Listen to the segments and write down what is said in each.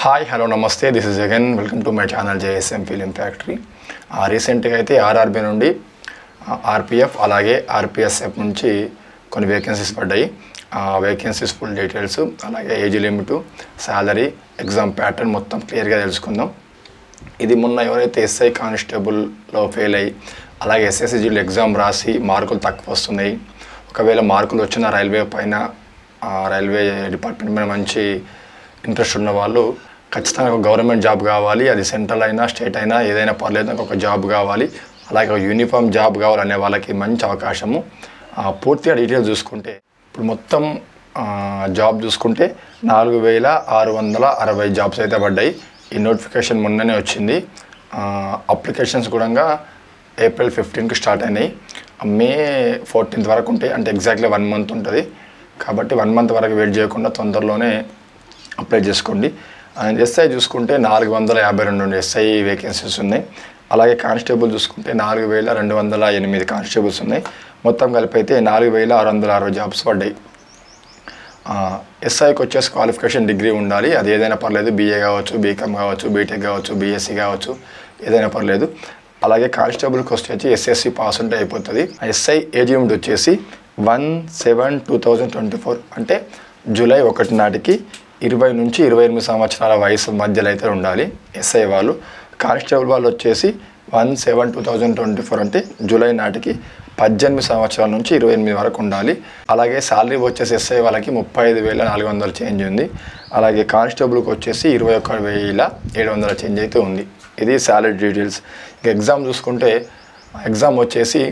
Hi hello నమస్తే this is again welcome to my channel JSM film factory. రీసెంట్గా అయితే RRB నుండి RPF అలాగే ఆర్పిఎస్ఎఫ్ నుంచి కొన్ని వేకెన్సీస్ పడ్డాయి. వేకెన్సీస్ ఫుల్ డీటెయిల్స్ అలాగే age limit, salary, exam pattern మొత్తం క్లియర్గా తెలుసుకుందాం. ఇది మొన్న ఎవరైతే ఎస్ఐ కానిస్టేబుల్లో ఫెయిల్ అయ్యి అలాగే ఎస్ఎస్సిజిలో ఎగ్జామ్ రాసి మార్కులు తక్కువ వస్తున్నాయి, ఒకవేళ మార్కులు వచ్చిన రైల్వే డిపార్ట్మెంట్ మీద మంచి ఇంట్రెస్ట్ ఉన్న వాళ్ళు ఖచ్చితంగా ఒక గవర్నమెంట్ జాబ్ కావాలి, అది సెంట్రల్ అయినా స్టేట్ అయినా ఏదైనా పర్లేదు, నాకు ఒక జాబ్ కావాలి, అలాగే ఒక యూనిఫామ్ జాబ్ కావాలనే వాళ్ళకి మంచి అవకాశము. పూర్తిగా డీటెయిల్స్ చూసుకుంటే ఇప్పుడు మొత్తం జాబ్ చూసుకుంటే 4660 జాబ్స్ అయితే పడ్డాయి. ఈ నోటిఫికేషన్ మొన్ననే వచ్చింది. అప్లికేషన్స్ కూడా ఏప్రిల్ 15కి స్టార్ట్ అయినాయి, మే 14th వరకు ఉంటాయి. అంటే ఎగ్జాక్ట్లీ 1 month ఉంటుంది. కాబట్టి 1 month వరకు వెయిట్ చేయకుండా తొందరలోనే అప్లై చేసుకోండి. ఎస్ఐ చూసుకుంటే 452 ఎస్ఐ వేకెన్సీస్ ఉన్నాయి. అలాగే కానిస్టేబుల్ చూసుకుంటే 4208 కానిస్టేబుల్స్ ఉన్నాయి. మొత్తం కలిపి అయితే 4660 జాబ్స్ పడ్డాయి. ఎస్ఐకి వచ్చేసి క్వాలిఫికేషన్ డిగ్రీ ఉండాలి, అది ఏదైనా పర్లేదు, బీఏ కావచ్చు, బీకామ్ కావచ్చు, బీటెక్ కావచ్చు, బీఎస్సీ కావచ్చు, ఏదైనా పర్లేదు. అలాగే కానిస్టేబుల్కి వచ్చేసి ఎస్ఎస్సి పాస్ ఉంటే అయిపోతుంది. ఎస్ఐ ఏజ్ లిమిట్ వచ్చేసి 1/7/2024 అంటే జూలై 1 నాటికి 20 నుంచి 28 సంవత్సరాల వయసు మధ్యలో అయితే ఉండాలి ఎస్ఐ వాళ్ళు. కానిస్టేబుల్ వాళ్ళు వచ్చేసి 1/7/2024 అంటే జూలై నాటికి 18 సంవత్సరాల నుంచి 28 వరకు ఉండాలి. అలాగే శాలరీ వచ్చేసి ఎస్ఐ వాళ్ళకి 35,400 చేంజ్ ఉంది. అలాగే కానిస్టేబుల్కి వచ్చేసి 21,700 చేంజ్ అయితే ఉంది. ఇది శాలరీ డీటెయిల్స్. ఇక ఎగ్జామ్ చూసుకుంటే ఎగ్జామ్ వచ్చేసి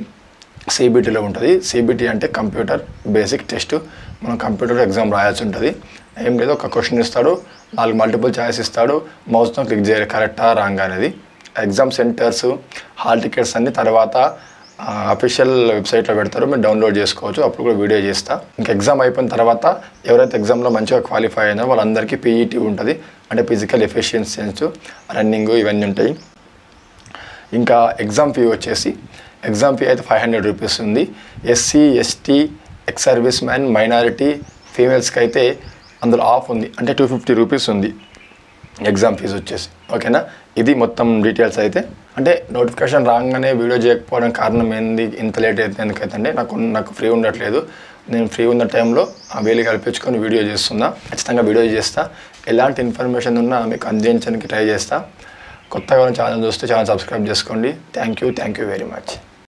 సిబిటీలో ఉంటుంది. సిబిటీ అంటే కంప్యూటర్ బేసిక్ టెస్ట్. మనం కంప్యూటర్ ఎగ్జామ్ రాయాల్సి ఉంటుంది. ఏం లేదు, ఒక క్వశ్చన్ ఇస్తాడు, 4 మల్టిపుల్ చాయిస్ ఇస్తాడు, మౌస్తో క్లిక్ చేయాలి కరెక్టా రాంగ్ అనేది. ఎగ్జామ్ సెంటర్స్, హాల్ టికెట్స్ అన్ని తర్వాత అఫీషియల్ వెబ్సైట్లో పెడతారు, మీరు డౌన్లోడ్ చేసుకోవచ్చు. అప్పుడు కూడా వీడియో చేస్తా. ఇంకా ఎగ్జామ్ అయిపోయిన తర్వాత ఎవరైతే ఎగ్జామ్లో మంచిగా క్వాలిఫై అయినారో వాళ్ళందరికీ పీఈటీ ఉంటుంది, అంటే ఫిజికల్ ఎఫిషియన్సీ, రన్నింగ్ ఇవన్నీ ఉంటాయి. ఇంకా ఎగ్జామ్ ఫీ వచ్చేసి ఎగ్జామ్ ఫీ అయితే 500 రూపీస్ ఉంది. SC, ST, ex service man, minority, ఫీమేల్స్కి అయితే అందులో ఆఫ్ ఉంది, అంటే 250 రూపీస్ ఉంది ఎగ్జామ్ ఫీజు వచ్చేసి. ఓకేనా, ఇది మొత్తం డీటెయిల్స్ అయితే. అంటే నోటిఫికేషన్ రాగానే వీడియో చేయకపోవడం కారణం ఏంది, ఇంత లేట్ అయితే ఎందుకైతే అంటే నాకు ఫ్రీ ఉండట్లేదు. నేను ఫ్రీ ఉన్న టైంలో వీలు కల్పించుకొని వీడియో చేస్తున్నా. ఖచ్చితంగా వీడియో చేస్తా. ఎలాంటి ఇన్ఫర్మేషన్ ఉన్నా మీకు అందించడానికి ట్రై చేస్తా. కొత్తగా ఛానల్ చూస్తే ఛానల్ సబ్స్క్రైబ్ చేసుకోండి. Thank you very much.